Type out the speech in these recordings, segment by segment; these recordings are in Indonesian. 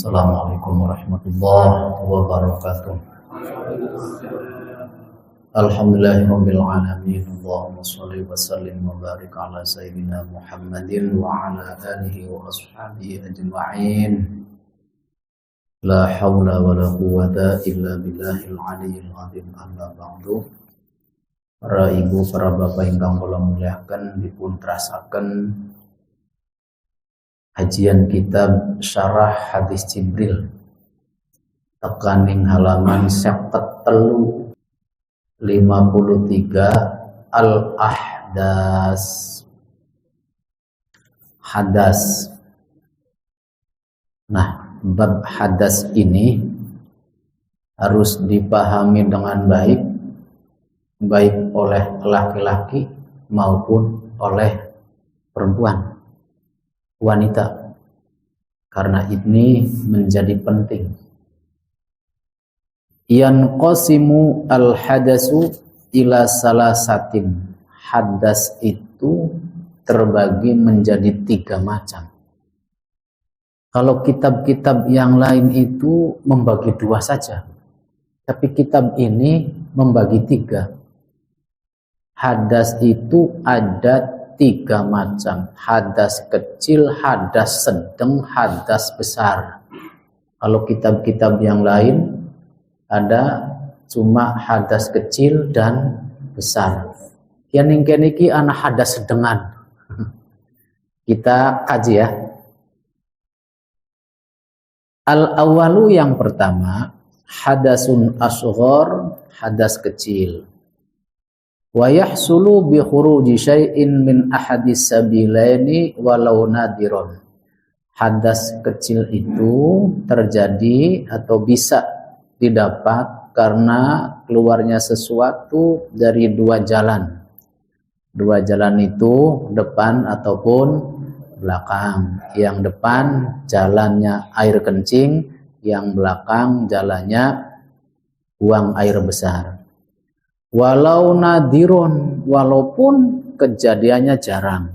Assalamualaikum warahmatullahi wabarakatuh. Alhamdulillahirabbil alamin. Allahumma shalli wa sallim wa barik ala sayyidina Muhammadin wa ala alihi wa ashabihi ajma'in. La haula wa la quwwata illa billahil aliyyil azim. Amma ba'du. Para ibu, para bapak ingkang kula muliakan, dipun trasaken kajian kitab Syarah Hadis Jibril tekaning halaman 53 Al-Ahdas. Hadas. Nah, bab hadas ini harus dipahami dengan baik oleh laki-laki maupun oleh perempuan, wanita, karena ini menjadi penting. Yanqasimu al-hadasu ila salasatin. Hadas itu terbagi menjadi 3 macam. Kalau kitab-kitab yang lain itu membagi 2 saja, tapi kitab ini membagi 3. Hadas itu ada 3 macam: hadas kecil, hadas sedang, hadas besar. Kalau kitab-kitab yang lain ada cuma hadas kecil dan besar. Kene iki ana hadas sedengan. Kita kaji ya. Al-awwalu, yang pertama, hadasun asghar, hadas kecil. Wa yahsulu bi khuruji syai'in min ahadis sabilaini walau nadiron. Hadas kecil itu terjadi atau bisa didapat karena keluarnya sesuatu dari 2 jalan. 2 jalan itu depan ataupun belakang. Yang depan jalannya air kencing, yang belakang jalannya buang air besar. Walau nadiron, walaupun kejadiannya jarang.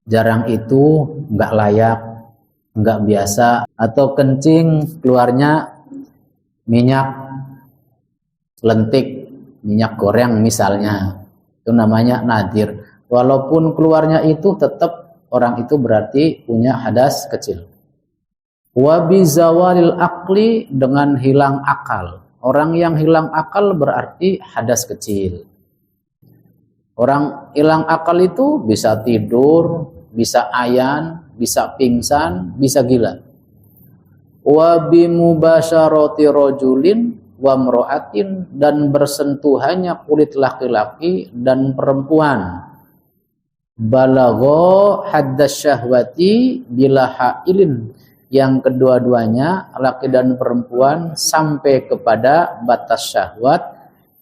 Jarang itu enggak layak, enggak biasa, atau kencing keluarnya minyak lentik, minyak goreng misalnya. Itu namanya nadir. Walaupun keluarnya itu tetap orang itu berarti punya hadas kecil. Wa bizawalil aqli, dengan hilang akal. Orang yang hilang akal berarti hadas kecil. Orang hilang akal itu bisa tidur, bisa ayan, bisa pingsan, bisa gila. Wa bimubasyarati rajulin wa mra'atin, dan bersentuhannya kulit laki-laki dan perempuan. Balagha haddas syahwati bila hailin, yang kedua-duanya laki dan perempuan sampai kepada batas syahwat,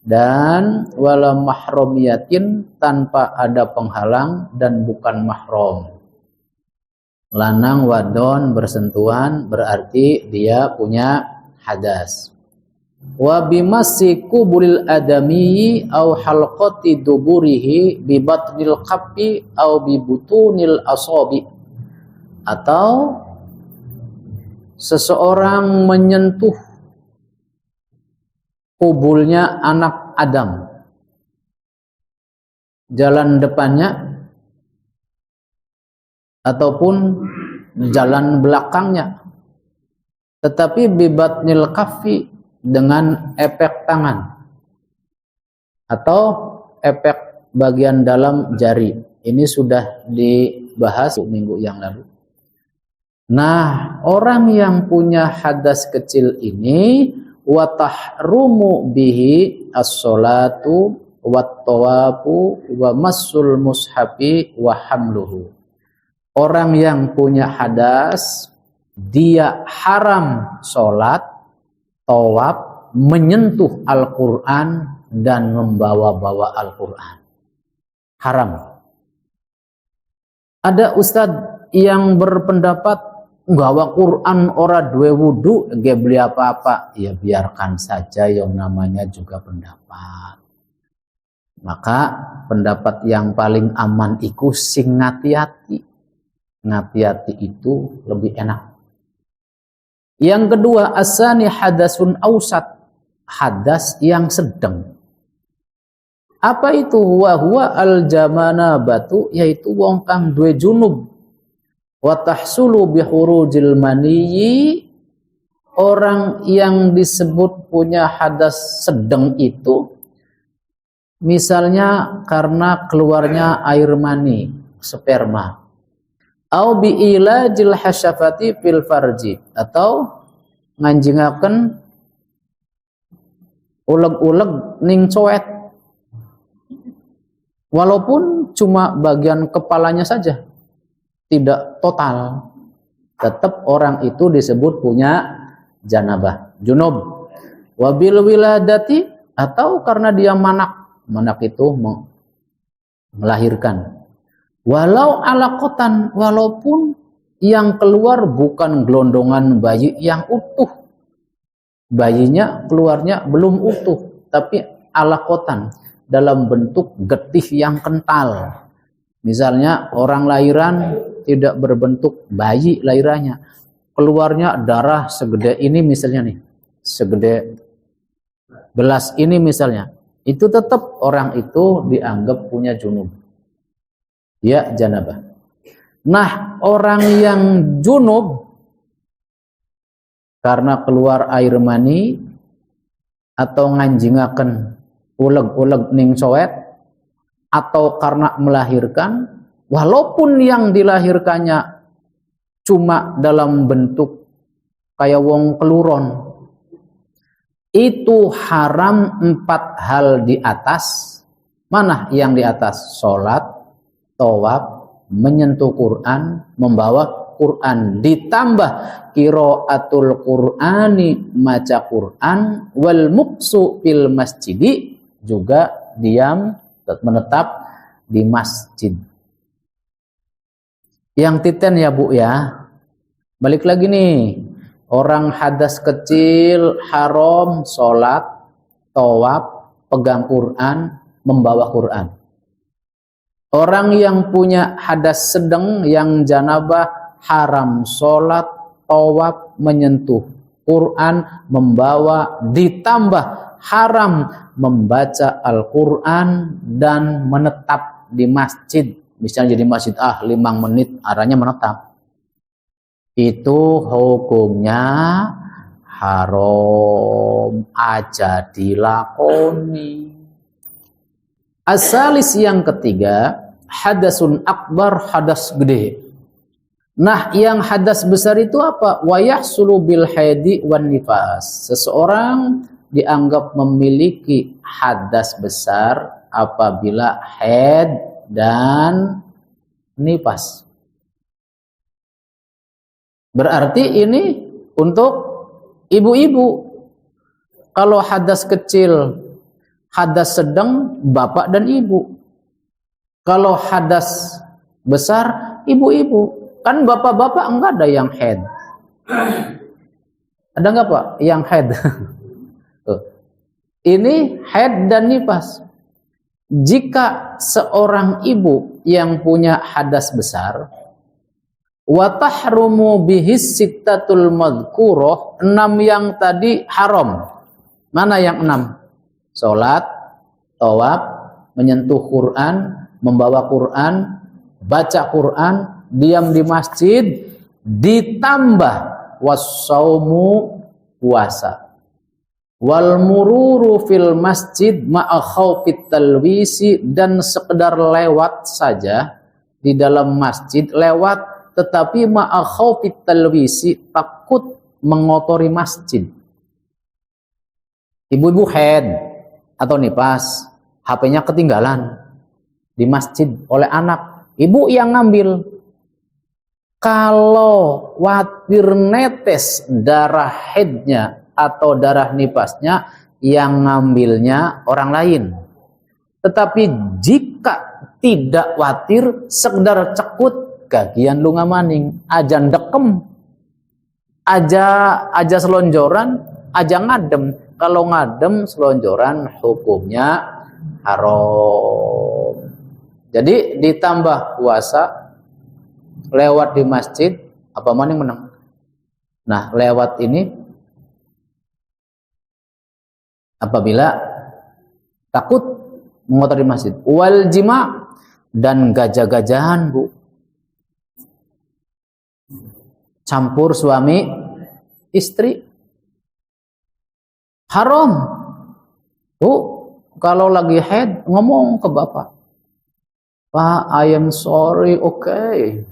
dan wala mahramiyatin, tanpa ada penghalang dan bukan mahram. Lanang wadon bersentuhan berarti dia punya hadas. Wa bimassi qubulil adami au halqati duburihi bi batnil qaffi au bi butunil asabi, atau seseorang menyentuh kubulnya anak Adam, jalan depannya ataupun jalan belakangnya, tetapi bibatnil kaffi, dengan efek tangan atau efek bagian dalam jari. Ini sudah dibahas minggu yang lalu. Nah, orang yang punya hadas kecil ini wa tahrumu bihi as-sholatu wat tawafu wa massul mushafi wa hamluhu. Orang yang punya hadas, dia haram sholat, tawaf, menyentuh Al-Quran, dan membawa-bawa Al-Quran. Haram. Ada ustadz yang berpendapat nggawa Quran ora duwe wudu, nggih beli apa-apa. Ya biarkan saja, yang namanya juga pendapat. Maka pendapat yang paling aman iku sing ngati-ati. Ngati-ati itu lebih enak. Yang kedua, asani hadasun ausat, hadas yang sedang. Apa itu? Wa huwa al jamanabatu, yaitu wong kang duwe junub. Wa tahsulu bi khurujil maniyyi, orang yang disebut punya hadas sedang itu misalnya karena keluarnya air mani, sperma. Au bi ilajil hasyafati fil farji, atau nganjingaken uleg-uleg ning coet, walaupun cuma bagian kepalanya saja, tidak total, tetap orang itu disebut punya janabah, junub. Wabil wiladati, atau karena dia manak itu melahirkan. Walau alakotan, walaupun yang keluar bukan gelondongan bayi yang utuh, bayinya keluarnya belum utuh, tapi alakotan dalam bentuk getih yang kental. Misalnya orang lahiran tidak berbentuk bayi lahirannya, keluarnya darah segede ini misalnya nih, segede gelas ini misalnya, itu tetap orang itu dianggap punya junub, ya janabah. Nah, orang yang junub karena keluar air mani atau nganjingaken uleg-uleg ning soet, atau karena melahirkan, walaupun yang dilahirkannya cuma dalam bentuk kayak wong keluron, itu haram 4 hal di atas. Mana yang di atas? Sholat, tawaf, menyentuh Quran, membawa Quran, ditambah qiraatul Qur'ani, maca Quran, wal muksu fil masjidi, juga diam menetap di masjid. Yang titen ya Bu ya. Balik lagi nih, orang hadas kecil haram sholat, tawaf, pegang Quran, membawa Quran. Orang yang punya hadas sedang, yang janabah, haram sholat, tawaf, menyentuh Quran, membawa, ditambah haram membaca Al-Quran dan menetap di masjid. Misalnya jadi masjid 5 menit, arahnya menetap. Itu hukumnya haram aja dilakoni. Asalis yang ketiga, hadasun akbar, hadas gede. Nah, yang hadas besar itu apa? Wa yahsulu bil haidi wan nifas. Seseorang dianggap memiliki hadas besar apabila haid dan nifas. Berarti ini untuk ibu-ibu. Kalau hadas kecil, hadas sedang, bapak dan ibu. Kalau hadas besar, ibu-ibu. Kan bapak-bapak enggak ada yang haid. Ada enggak Pak yang haid? Ini haid dan nifas. Jika seorang ibu yang punya hadas besar, wa tahrumu bihis sittatul madhkurah, 6 yang tadi haram. Mana yang 6? Salat, tawaf, menyentuh Quran, membawa Quran, baca Quran, diam di masjid, ditambah wassaumu, puasa, wal mururu fil masjid ma'a khaufit talwisi, dan sekedar lewat saja di dalam masjid, lewat tetapi ma'a khaufit talwisi, takut mengotori masjid. Ibu-ibu haid atau nifas, HP-nya ketinggalan di masjid oleh anak, ibu yang ngambil. Kalau watir netes darah haidnya atau darah nifasnya, yang ngambilnya orang lain. Tetapi jika tidak watir, sekedar cekut, gagian lunga maning, aja ndekem, aja selonjoran, aja ngadem. Kalau ngadem selonjoran, hukumnya haram. Jadi ditambah puasa, lewat di masjid, apa maning menang? Nah, lewat ini apabila takut mengotori masjid. Wal jima, dan gajah-gajahan, Bu. Campur suami istri. Haram. Bu, kalau lagi haid ngomong ke bapak. Pak, I am sorry, okay.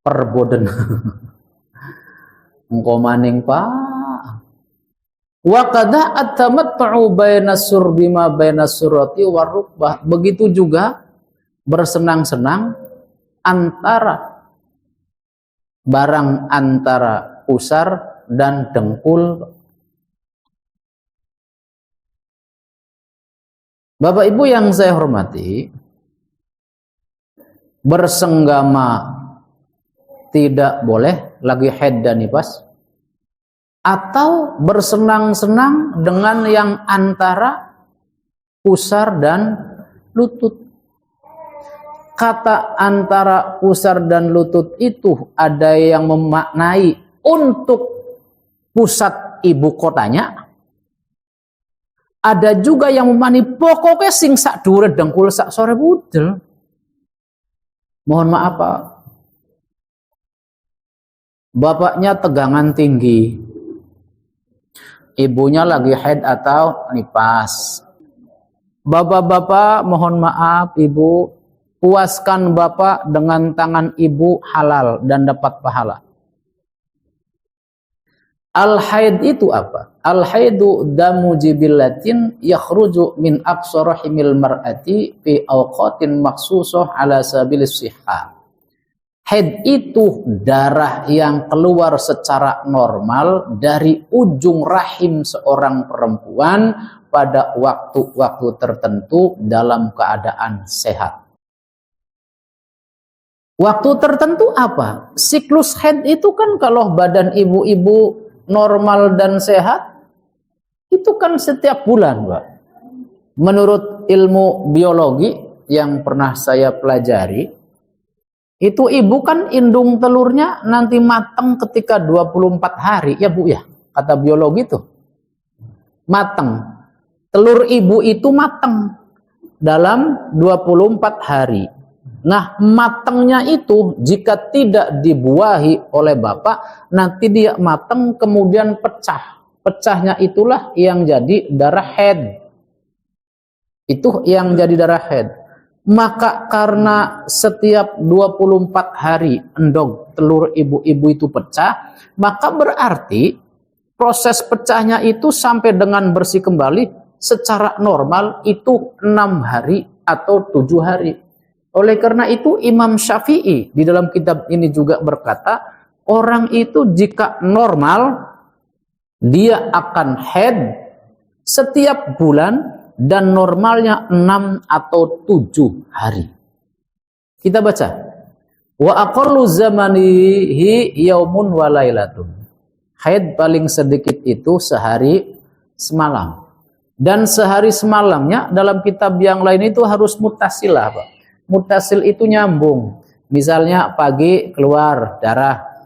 Perboden. Engkau maning, Pak. Wa qada at-tamattu baina surbi ma baina surati warukbah. Begitu juga bersenang-senang antara barang antara pusar dan dengkul. Bapak Ibu yang saya hormati, bersenggama tidak boleh lagi haid dan nifas, atau bersenang-senang dengan yang antara pusar dan lutut. Kata antara pusar dan lutut itu ada yang memaknai untuk pusat ibu kotanya, ada juga yang memaknai pokoknya sing sak dhuwure dengkul sak sore budel. Mohon maaf Pak, bapaknya tegangan tinggi, ibunya lagi haid atau nifas. Bapak-bapak mohon maaf, ibu puaskan bapak dengan tangan ibu halal dan dapat pahala. Al-haid itu apa? Al-haidu damu jibillatin yakhruju min aqsa rahimil mar'ati fi awqatin maksusah ala sabilis sihha. Haid itu darah yang keluar secara normal dari ujung rahim seorang perempuan pada waktu-waktu tertentu dalam keadaan sehat. Waktu tertentu apa? Siklus haid itu kan kalau badan ibu-ibu normal dan sehat, itu kan setiap bulan, Pak. Menurut ilmu biologi yang pernah saya pelajari, itu ibu kan indung telurnya nanti matang ketika 24 hari, ya Bu ya, kata biologi itu. Matang. Telur ibu itu matang dalam 24 hari. Nah, matangnya itu jika tidak dibuahi oleh bapak, nanti dia matang kemudian pecah. Pecahnya itulah yang jadi darah haid. Itu yang jadi darah haid. Maka karena setiap 24 hari endog telur ibu-ibu itu pecah, maka berarti proses pecahnya itu sampai dengan bersih kembali secara normal itu 6 hari atau 7 hari. Oleh karena itu Imam Syafi'i di dalam kitab ini juga berkata, orang itu jika normal dia akan haid setiap bulan dan normalnya 6 atau 7 hari. Kita baca. Wa aqallu zamanihi yaumun wa lailatun. Haid paling sedikit itu sehari semalam. Dan sehari semalamnya dalam kitab yang lain itu harus mutasilah, Pak. Mutasil itu nyambung. Misalnya pagi keluar darah,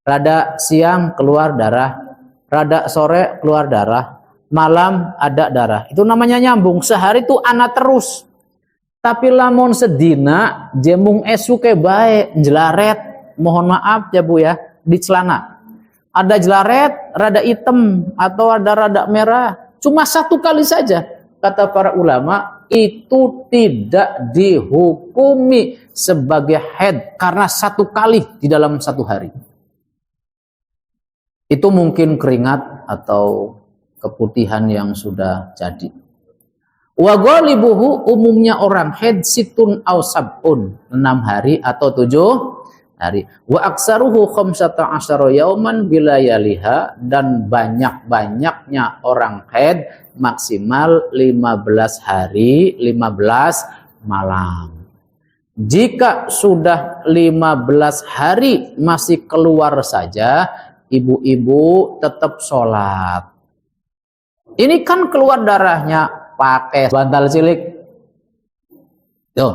rada siang keluar darah, rada sore keluar darah, malam ada darah. Itu namanya nyambung. Sehari itu ana terus. Tapi lamun sedina jemung esu ke bae jelaret. Mohon maaf ya Bu ya, di celana. Ada jelaret, rada hitam atau ada rada merah. Cuma satu kali saja. Kata para ulama, itu tidak dihukumi sebagai haid karena satu kali di dalam satu hari. Itu mungkin keringat atau keputihan yang sudah jadi. Wa ghalibuhu, umumnya orang haid situn aw sab'un, 6 hari atau 7 hari. Wa aksaruhu 15 yauman bilayaliha, dan banyak-banyaknya orang haid maksimal 15 hari 15 malam. Jika sudah 15 hari masih keluar saja, ibu-ibu tetap sholat. Ini kan keluar darahnya pakai bantal cilik. Tuh,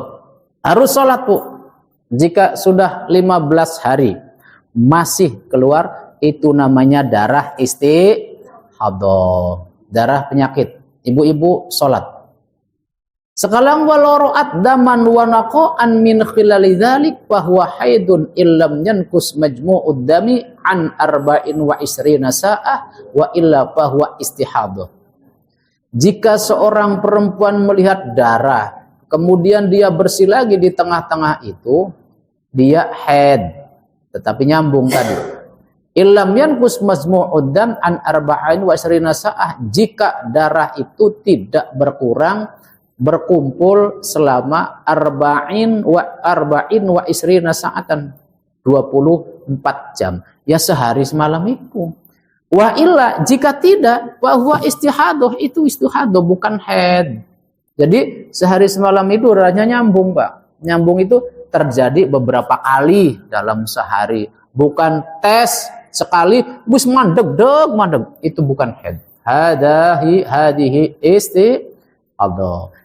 harus sholat Bu. Jika sudah 15 hari masih keluar, itu namanya darah istihadah, darah penyakit. Ibu-ibu sholat. Sekarang walau ra'at daman wa naqa'an min khilali dzalik fa huwa haidun illam yankus majmu'ud dami an arba'in wa isrina sa'ah wa illa fa huwa istihadah. Jika seorang perempuan melihat darah, kemudian dia bersih lagi di tengah-tengah itu, dia haid, tetapi nyambung tadi. Illam yankus majmu'ud dam an arba'in wa isrina sa'ah, jika darah itu tidak berkumpul selama arba'in wa isrina sa'atan, 24 jam, ya sehari semalam itu. Wa illa, jika tidak, wa huwa istihadah, itu istihadah bukan haid. Jadi sehari semalam itu darahnya nyambung, Pak. Nyambung itu terjadi beberapa kali dalam sehari, bukan tes sekali bus mandeg, itu bukan haid. Hadihi istihadah.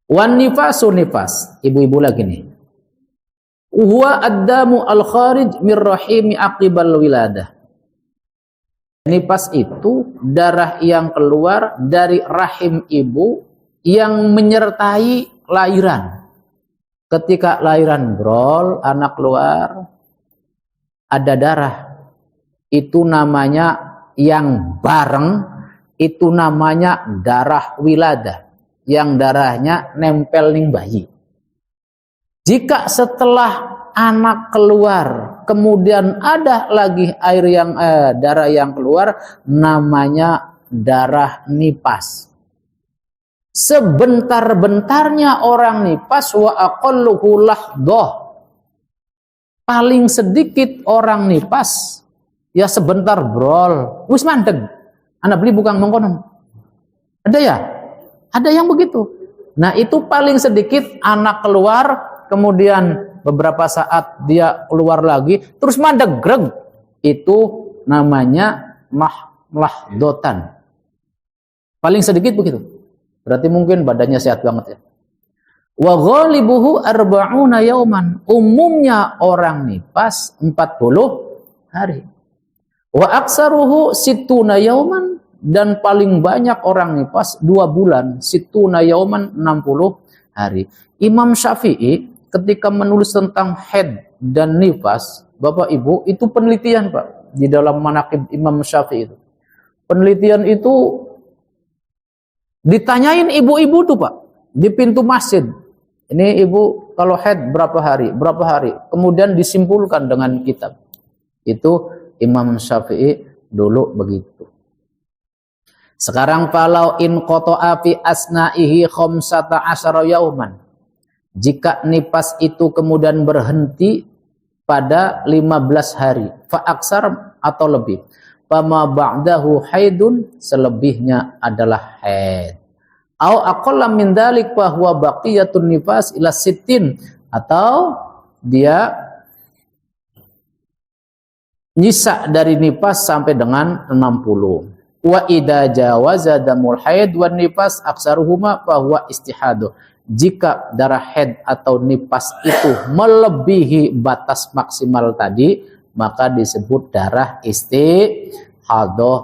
Wan nifasu nifas, ibu-ibu lagi nih. Huwa ad-damu al-kharij mir rahimi aqibal wiladah. Nifas itu darah yang keluar dari rahim ibu yang menyertai lahiran. Ketika lahiran brol, anak keluar, ada darah. Itu namanya yang bareng, itu namanya darah wiladah. Yang darahnya nempel ning bayi. Jika setelah anak keluar, kemudian ada lagi darah yang keluar, namanya darah nifas. Sebentar-bentarnya orang nifas, wa aqalluhu lahdah. Paling sedikit orang nifas, ya sebentar brol, wis mandeg. Anak beli bukan mengkonon. Ada ya? Ada yang begitu. Nah, itu paling sedikit anak keluar, kemudian beberapa saat dia keluar lagi, terus mandeg greg. Itu namanya lahdotan. Paling sedikit begitu. Berarti mungkin badannya sehat banget ya. Wa ghalibuhu arba'una yauman. Umumnya orang nifas 40 hari. Wa aksaruhu sittuna yauman, dan paling banyak orang nifas 2 bulan, sittuna yauman 60 hari. Imam Syafi'i ketika menulis tentang haid dan nifas, Bapak Ibu, itu penelitian, Pak, di dalam manaqib Imam Syafi'i itu. Penelitian itu ditanyain ibu-ibu tuh, Pak, di pintu masjid. Ini ibu kalau haid berapa hari? Berapa hari? Kemudian disimpulkan dengan kitab. Itu Imam Syafi'i dulu begitu. Sekarang falau in qata'a fi asna'ihi khamsata asyara yauman. Jika nifas itu kemudian berhenti pada 15 hari, fa aksar atau lebih. Fama ba'dahu haidun, selebihnya adalah haid. Au aqalla min dzalik fa huwa baqiyatun nifas ila 60, atau dia nyisa dari nifas sampai dengan 60. Wa idza jawaza damul haid wan nifas aksaruhuma fa huwa istihadah. Jika darah haid atau nifas itu melebihi batas maksimal tadi, maka disebut darah istihadah,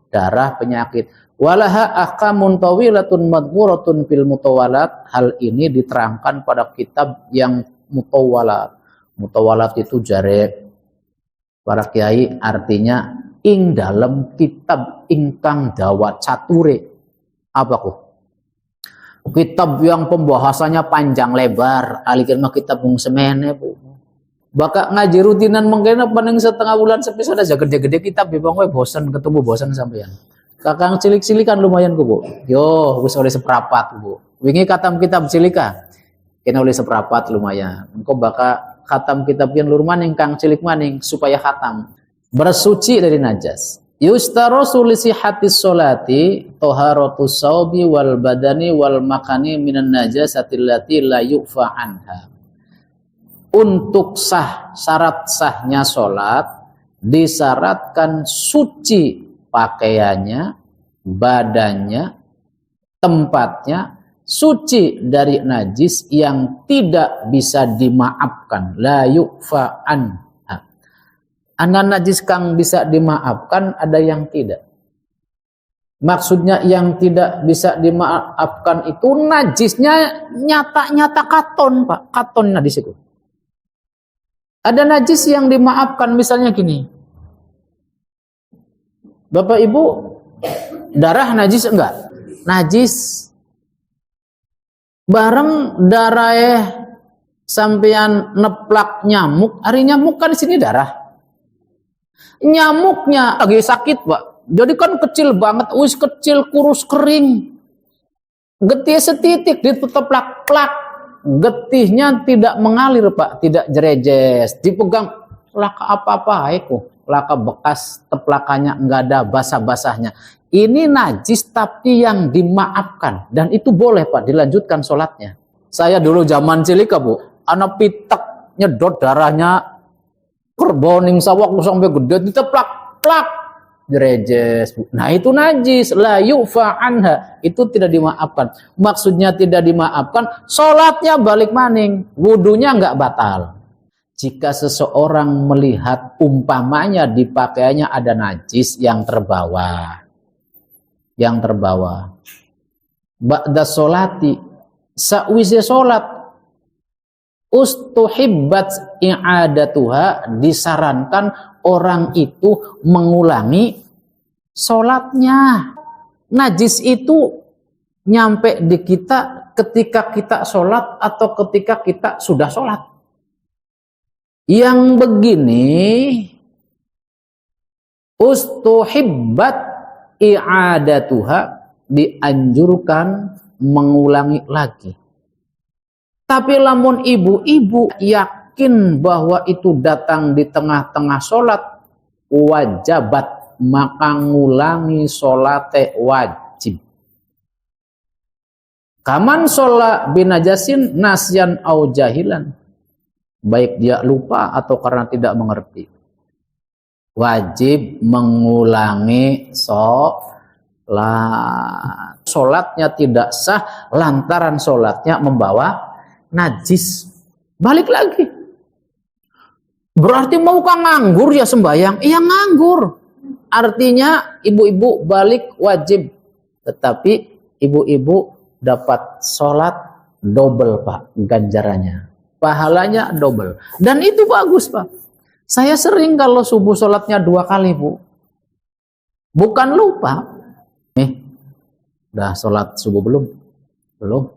darah penyakit. Walaha ahkamun tawilatun madhkuratun fil mutawalat. Hal ini diterangkan pada kitab yang mutawalat. Mutawalat itu jare para kiai artinya ing dalam kitab ingkang dawa cature. Apa kok? Kitab yang pembahasannya panjang lebar, alikir mah kitab mung semene, Bu. Bakal ngaji rutinan mengkena paling setengah bulan sepisah aja gede-gede kitab ya bang, bosan ketemu bosan sampean. Kakang cilik-cilikan lumayan ku, Bu. Yo, wis oleh seprapat, Bu. Wingi katam kitab cilika. Kena oleh seprapat lumayan. Engko bakal khatam kitab yang lurman ingkang cilik maning supaya khatam. Bersuci dari najas. Yustarosu li sihhatis sholati taharatus saubi wal badani wal makani minan najasati allati la yu'fa anha. Untuk syarat sahnya sholat disyaratkan suci pakaiannya, badannya, tempatnya, suci dari najis yang tidak bisa dimaafkan, la yu'fa anha. Ana najis kang bisa dimaafkan, ada yang tidak. Maksudnya yang tidak bisa dimaafkan itu najisnya nyata-nyata katon, Pak. Katon najis itu. Ada najis yang dimaafkan, misalnya gini. Bapak Ibu, darah najis enggak? Najis. Bareng darah sampean neplak nyamuk, hari nyamuk kan di sini darah. Nyamuknya lagi sakit, Pak. Jadi kan kecil banget, wis kecil, kurus, kering. Getih setitik diteplak-plak. Getihnya tidak mengalir, Pak, tidak jerejes. Dipegang laka apa-apa, laka bekas teplakannya enggak ada basah-basahnya. Ini najis tapi yang dimaafkan, dan itu boleh, Pak, dilanjutkan sholatnya. Saya dulu zaman cilik, Bu, anak pitek nyedot darahnya kerboning sawak sampai gede diteplak-plak jerejes. Nah itu najis, la yu'fa anha, itu tidak dimaafkan. Maksudnya tidak dimaafkan, sholatnya balik maning, wudunya nggak batal. Jika seseorang melihat umpamanya di pakaiannya ada najis yang terbawa, ba'da sholati, sa'wisi sholat, ustuhibbat i'adatuha, disarankan orang itu mengulangi sholatnya. Najis itu nyampe di kita ketika kita sholat atau ketika kita sudah sholat. Yang begini ustuhibbat i'adatuha, dianjurkan mengulangi lagi. Tapi lamun ibu-ibu yakin bahwa itu datang di tengah-tengah sholat, wajabat, maka ngulangi sholatnya wajib. Kaman sholat binajasin nasyan au jahilan, baik dia lupa atau karena tidak mengerti, wajib mengulangi sholat. Sholatnya tidak sah lantaran sholatnya membawa najis. Balik lagi. Berarti mau kan nganggur ya sembahyang? Iya nganggur. Artinya ibu-ibu balik wajib. Tetapi ibu-ibu dapat sholat double, Pak, ganjarannya. Pahalanya double. Dan itu bagus, Pak. Saya sering kalau subuh sholatnya 2 kali, Bu. Bukan lupa. Udah sholat subuh belum? Belum.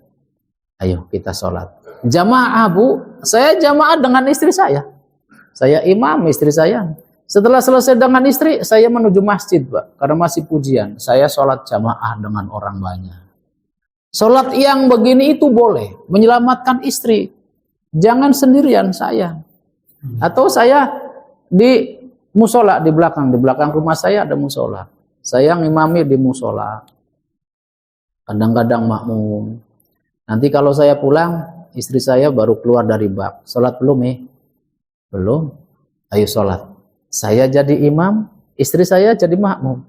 Ayo kita sholat. Jamaah, Bu. Saya jamaah dengan istri saya. Saya imam, istri saya. Setelah selesai dengan istri, saya menuju masjid, Pak. Karena masih pujian. Saya sholat jamaah dengan orang banyak. Sholat yang begini itu boleh. Menyelamatkan istri. Jangan sendirian saya. Atau saya di musola di belakang. Di belakang rumah saya ada musola. Saya ngimami di musola. Kadang-kadang makmum. Nanti kalau saya pulang, istri saya baru keluar dari bab. Sholat belum, Belum. Ayo sholat. Saya jadi imam, istri saya jadi makmum.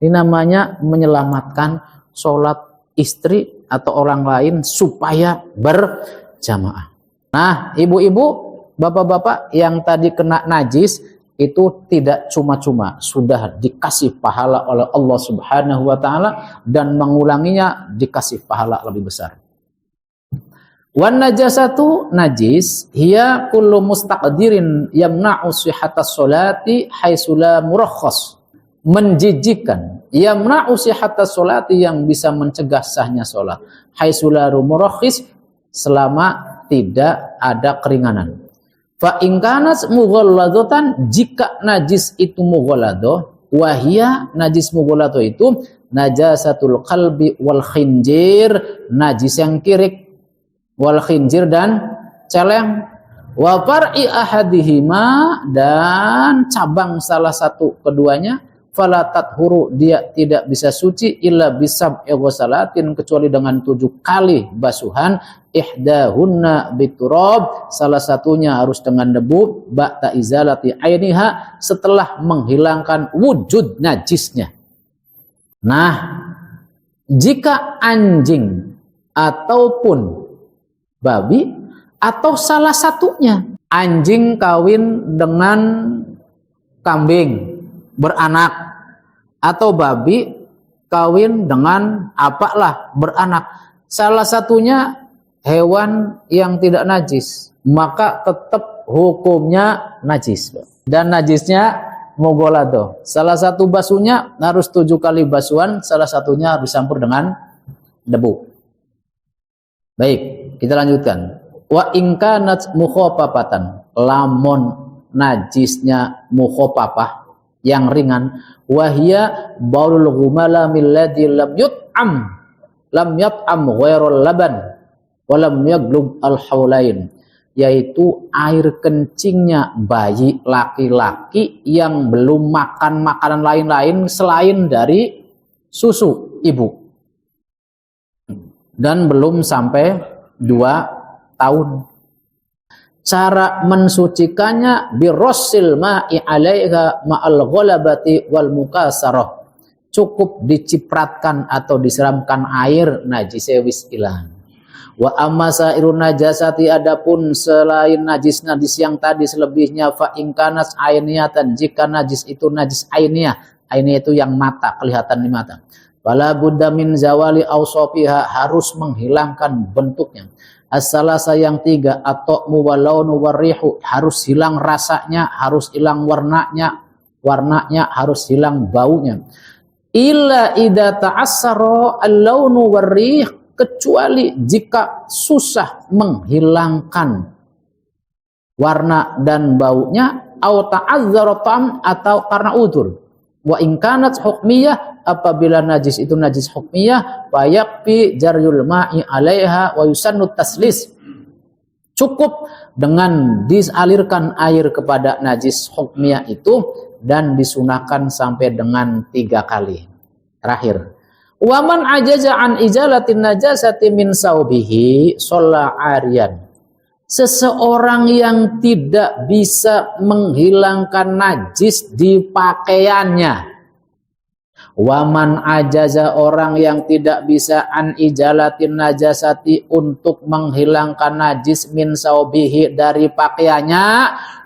Ini namanya menyelamatkan sholat istri atau orang lain supaya berjamaah. Nah, ibu-ibu, bapak-bapak yang tadi kena najis, itu tidak cuma-cuma, sudah dikasih pahala oleh Allah Subhanahu wa Ta'ala, dan mengulanginya dikasih pahala lebih besar. Wan najasatu, najis, hiya kullu mustaqdirin yamna'u sihhatas sholati haitsu la murakhas, menjijikan, yamna'u sihhatas sholati, yang bisa mencegah sahnya sholat, haitsu la murakhis, selama tidak ada keringanan. Fa in kanat mughalladatan, jika najis itu mughalladah, wahia, najis mughalladah itu najasatul qalbi wal khinjir, najis yang kirik, wal khinjir dan celeng, wa far'i ahadihima, dan cabang salah satu keduanya, fala tathuru, dia tidak bisa suci illa bisab ghusalatin, kecuali dengan 7 kali basuhan, ihdahunna biturab, salah satunya harus dengan debu, ba'da izalati ainiha, setelah menghilangkan wujud najisnya. Nah, jika anjing ataupun babi atau salah satunya, anjing kawin dengan kambing beranak atau babi kawin dengan apalah beranak, salah satunya hewan yang tidak najis, maka tetap hukumnya najis. Dan najisnya mughaladzah. Salah satu basuhnya harus 7 kali basuhan, salah satunya harus campur dengan debu. Baik, kita lanjutkan. Wa in kanat mukhafafatan, lamun najisnya mukhafafah yang ringan, wahia baulul ghumala milladzi lam yat'am ghairul laban wa lam yaglub al haulain, yaitu air kencingnya bayi laki-laki yang belum makan makanan lain-lain selain dari susu ibu dan belum sampai 2 tahun. Cara mensucikannya birossil ma'i 'alaiha ma'al ghalabati wal mukasarah, cukup dicipratkan atau disiramkan air, najise wis ilang. Wa amma sairun najasati, adapun selain najis-najis yang tadi selebihnya, fa in kanas ainiyatan, jika najis itu najis ainiyah, ainiyah itu yang mata, kelihatan di mata, wala budda min zawali awsafiha, harus menghilangkan bentuknya. As-salasa yang 3, at-ta'mu wal launu warihu, harus hilang rasanya, harus hilang warnanya harus hilang baunya. Illa idza ta'assara al-launu warih, kecuali jika susah menghilangkan warna dan baunya, au ta'azzara ta'am, atau karena udzur. Wa in kanat hukmiyah, apabila najis itu najis hukmiyah, fayakfi jaryul ma'i 'alaiha wa yusannu taslis, cukup dengan disalirkan air kepada najis hukmiyah itu dan disunahkan sampai dengan 3 kali. Terakhir, waman ajaza an izalatin najasati min saubihi shalla 'ariyan, seseorang yang tidak bisa menghilangkan najis di pakaiannya. Waman ajaza, orang yang tidak bisa an ijalatin najasati, untuk menghilangkan najis min saubihi, dari pakaiannya,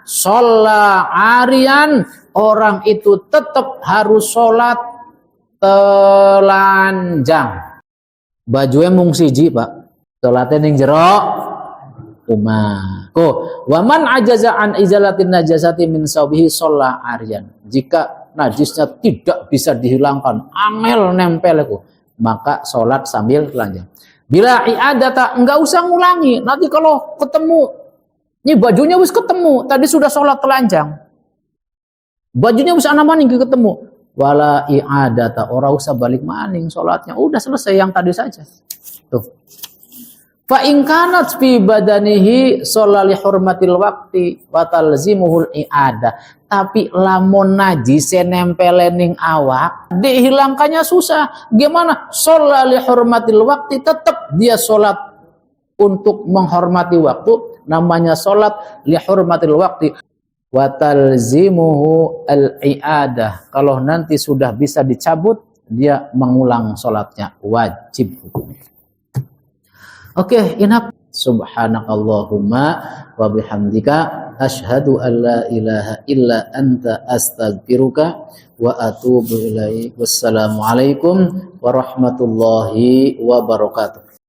shalla 'ariyan, orang itu tetap harus sholat telanjang. Bajunya mung siji, Pak. Salatnya ning jero omah. Waman ajaza an izalatin najasati min saubihi shalla 'ariyan, jika najisnya tidak bisa dihilangkan, angel nempel itu, maka sholat sambil telanjang. Bila i'adata, enggak usah ngulangi. Nanti kalau ketemu, ini bajunya wis ketemu, tadi sudah sholat telanjang, bajunya wis ana maning ketemu, wala i'adata, ora usah balik maning sholatnya, udah selesai yang tadi saja. Tuh. Fa in kanat fi badanihi sholali hurmatil waqti wa talzimuhul i'adah, tapi lamun najis nempel ning awak, dihilangkannya susah. Gimana? Sholali hurmatil waqti, tetap dia sholat untuk menghormati waktu, namanya sholat li hurmatil waqti. Wa talzimuhu al-i'adah, kalau nanti sudah bisa dicabut, dia mengulang sholatnya, wajib hukumnya. Oke, inap. Subhanakallahumma wa bihamdika asyhadu an la ilaha illa anta astaghfiruka wa atubu ilaik. Wassalamualaikum warahmatullahi wabarakatuh.